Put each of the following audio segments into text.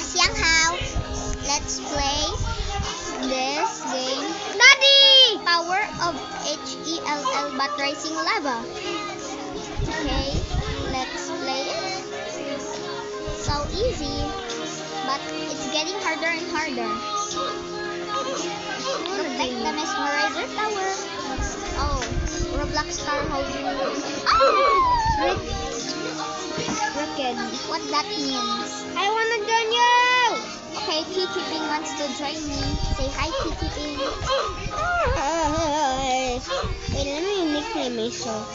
Xiang Hao, let's play this game. Daddy! Power of HELL but rising lava. Okay, let's play it. So easy, but it's getting harder and harder. Look like the mesmerizer tower. Oh, Roblox star holding. Oh! Wicked. What that means? I wanna join you! Okay, Kiki Ping wants to join me. Say hi, Kiki Ping. Wait, let me nickname myself.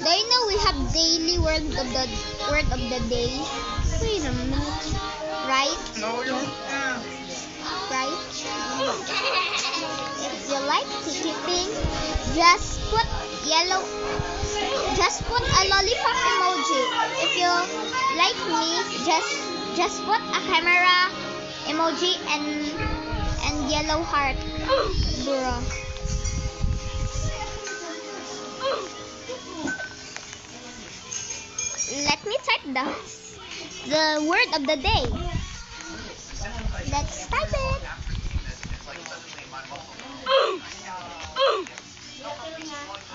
Do you know we have daily word of the day? Wait a minute. Right? No, you Right? If you like Kiki Ping, just put a lollipop emoji. If you like me, just put a camera emoji and yellow heart. Bro. Let me type the word of the day. Let's type it.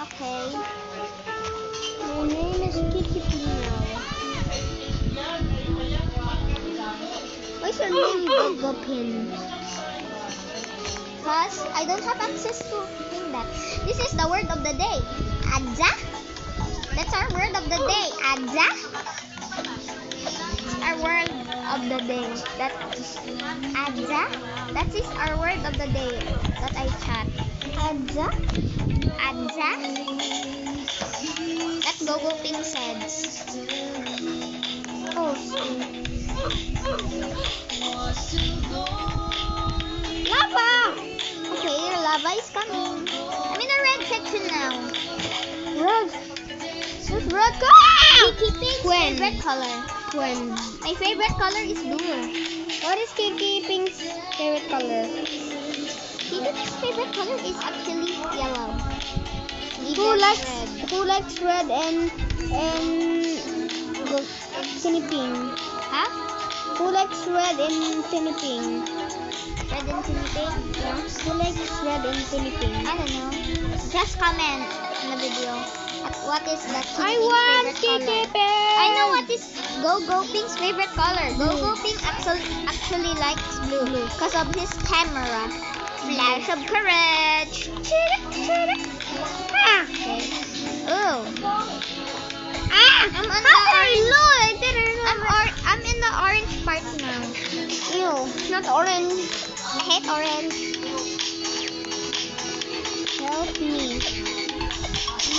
Okay. My name is Kiki Pino. What's your name, Gogo Pin? Because I don't have access to that. This is the word of the day. Adza. That's our word of the day. Adza. Our word of the day. Adza. That is our word of the day that I chat. Adza. Adza. That Gogo Pin said. Oh, lava! Okay, lava is coming. I'm in the red section now. Red. What's red color? Kiki Ping's When? favorite color. When? My favorite color is blue. What is Kiki Pink's favorite color? Kiki Ping's favorite color is actually yellow. Who likes red and Tinny Pink? Huh? Who likes red and Tinny Pink? Red and Tinny Ping? Yeah. Who likes red and Tinny Pink? I don't know. Just comment in the video. What is the Kiki I Ping's want favorite Kiki color? Pink. I know what is Gogo Pink's favorite color. Gogo Pink actually likes blue because of his camera. Flash of courage. Ah. Okay. Oh. I'm on the orange. I didn't know. I'm in the orange part now. Ew, not orange. I hate orange. Help me.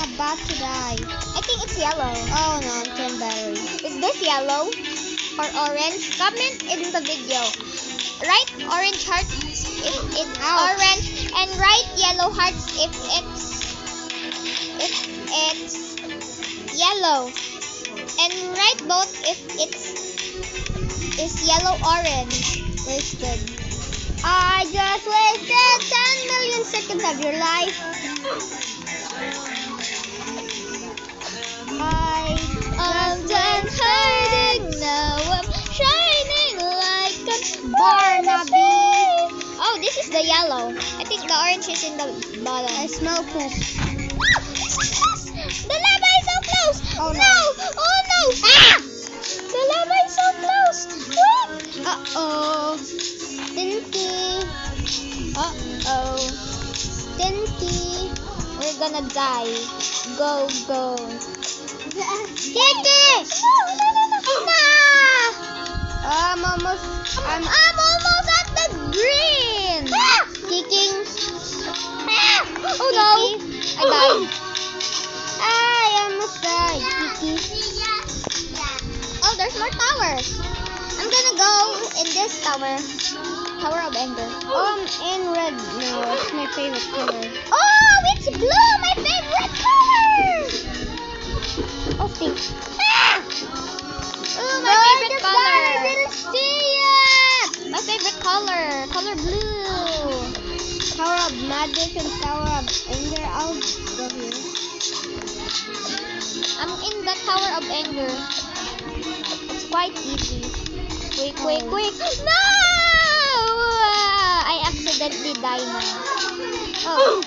I'm about to die. I think it's yellow. Oh no, I'm 10 battery. Is this yellow or orange? Comment in the video. Write orange hearts if it's orange and write yellow hearts if it's yellow. And write both if it's yellow orange. Wasted. I just wasted 10 million seconds of your life. I'm done hiding now. I'm shining like a Barnaby. Oh, this is the yellow. I think the orange is in the bottom. I smell poop. The lava is so close. Oh, no. No. Oh no. Ah! The lava is so close. Wait. Uh-oh. Stinky. Stinky. We're gonna die. Go, go. Kiki! No. I'm almost I'm almost at the green. Kicking. Oh no. I died. I almost died, Kiki. Oh, there's more towers. I'm gonna go in this tower. Tower of Anger. In red. No, it's my favorite color. Oh, it's blue, my favorite color. Oh, stink. Oh, my favorite color. I didn't see it. My favorite color. Color blue. Tower of Magic and Tower of Anger. I'll go here. I'm Tower of Anger. It's quite easy. Quick, quick, quick. No! I accidentally died now. Oh.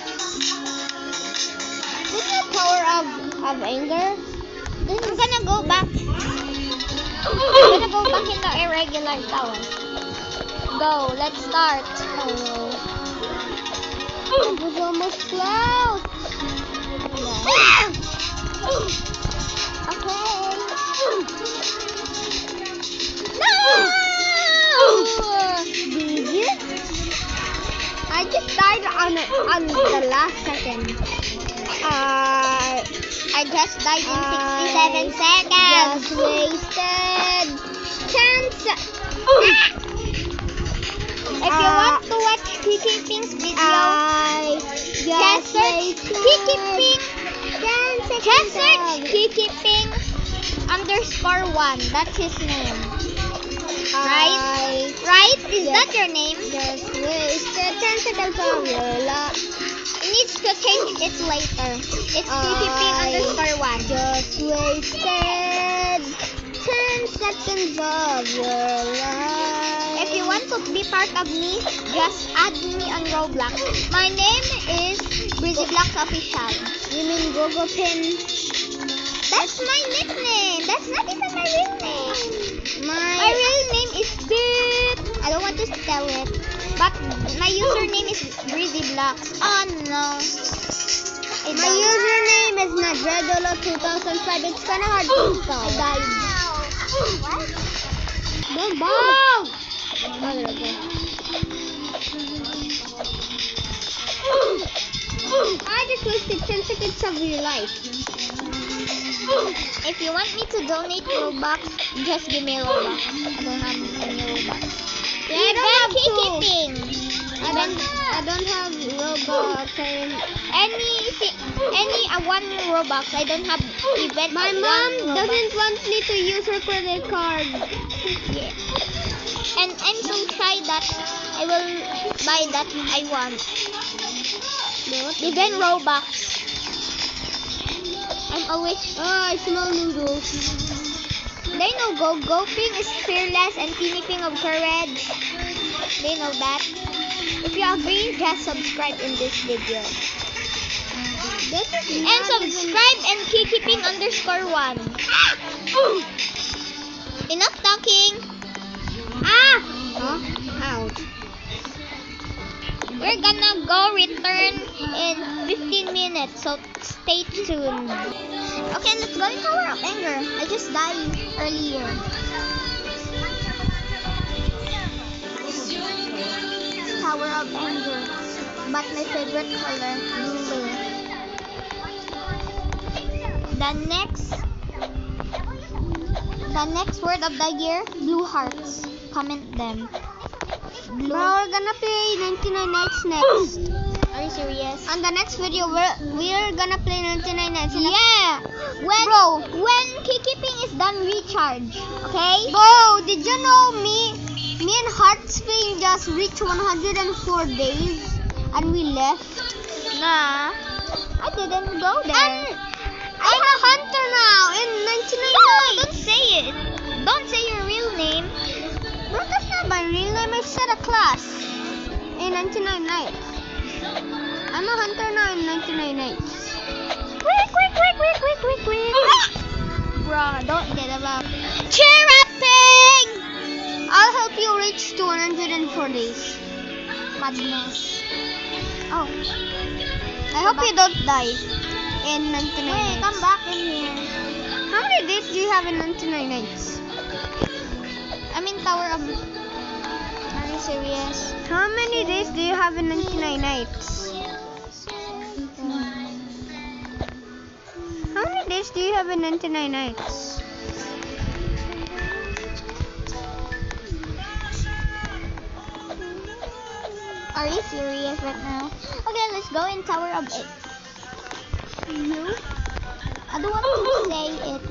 This is Tower of Anger. I'm gonna go back. I'm gonna go back in the irregular tower. Go, let's start. That was almost close. Okay. Did you? I just died on the last second. I just died in 67 seconds. Just wasted 10 seconds. If you want to watch Kiki Pink's video, just search Kiki Pink. Just search Kiki Pink _1. That's his name. Right? Right? Is that your name? Just wasted 10 seconds of your life. It needs to change it later. It's Kiki Pink _1. Just wasted 10 seconds of your life. If you want to be part of me, just add me on Roblox. My name is BrizzyBlox Official. You mean Gogo Pin? That's my nickname. That's not even my real name. My My real name is Bit. I don't want to spell it. But my username is BrizzyBlox. Oh no. My username is Nadredolo2005. It's kind of hard to spell. I died. What? Bow! I just wasted 10 seconds of your life. If you want me to donate Robux, just give me Robux. I don't have any Robux. Yeah, I don't have Kiki to. Pink. I don't have Robux. Any 1 Robux. I don't have even My one mom Robux. doesn't want me to use her credit card. Yeah. And I'm so shy that I will buy that I want. Even Robux. I'm always. Oh, I smell noodles. They know Go Ping is fearless and Teeny Ping of courage. They know that. If you agree, just subscribe in this video. And subscribe and Kiki Ping _1. Enough talking. Huh? Ouch. We're gonna go return in 15 minutes, so stay tuned. Okay, let's go in Tower of Anger. I just died earlier. Tower of Anger. But my favorite color, blue. The next word of the year, blue hearts. Comment them. Blue. Bro, we're gonna play 99 Nights next. Are you serious? On the next video, we're gonna play 99 Nights. Yeah. When Kiki Ping is done recharge, okay? Bro, did you know me and Heartspring just reached 104 days and we left? Nah, I didn't go there. I'm a hunter now in 99 Nights. Don't say it. Don't say your real name. Bro, that's not my real name. I set a class in 99 Nights. I'm a hunter now in 99 Nights. Quick. Bro, don't get about. Cheer up, Ping! I'll help you reach to 104 days. Madness. Oh, I hope you don't die in 99 wait, Nights. come back in here. How many days do you have in 99 Nights? I'm in Tower of. Are you serious? How many days do you have in 99 Nights? How many days do you have in 99 Nights? Are you serious right now? Okay, let's go in Tower of 8. You? I don't want to say it.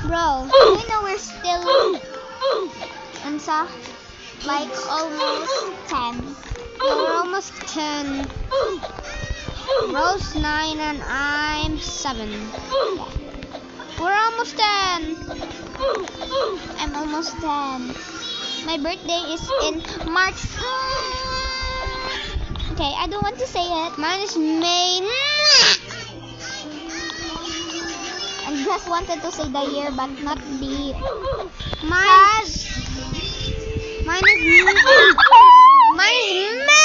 Bro, you know we're still like almost 10. We're almost 10. Bro's 9 and I'm 7. We're almost almost 10. I'm almost 10. My birthday is in March. Okay, I don't want to say it. Mine is May. I just wanted to say the year, but not the. Mine is May.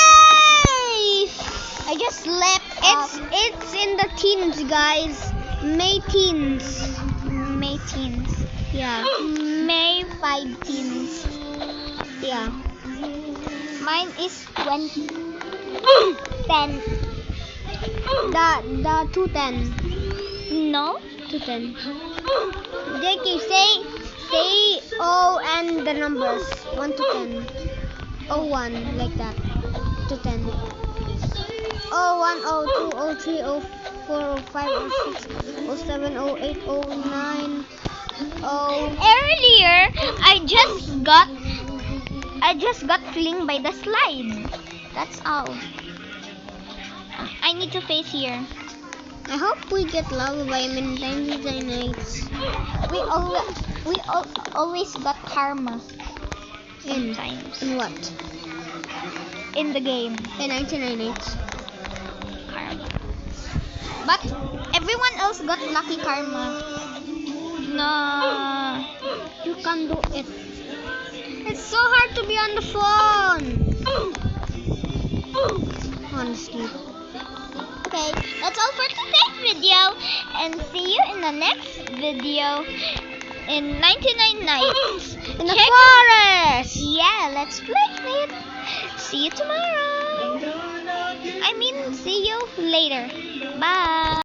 I just slept. It's in the teens, guys. May teens. May teens. Yeah. May 5 teens. Yeah. Mine is 20. 10. The 210. No? 210. JK, say O and the numbers 1 to 10. 01 like that. To 10. 01, 02, 03, 04, 05, 06, 07, 08, 09, Earlier, I just got flinged by the slide. That's all. I need to face here. I hope we get lava by many nights. We always got karma In sometimes what? in the game. In 99 Karma. But everyone else got lucky karma. No. You can do it. It's so hard to be on the phone. Honestly. Okay, that's all for today's video, and see you in the next video in 99 Nights. In the forest. Yeah, let's play it. See you tomorrow. I mean, see you later. Bye.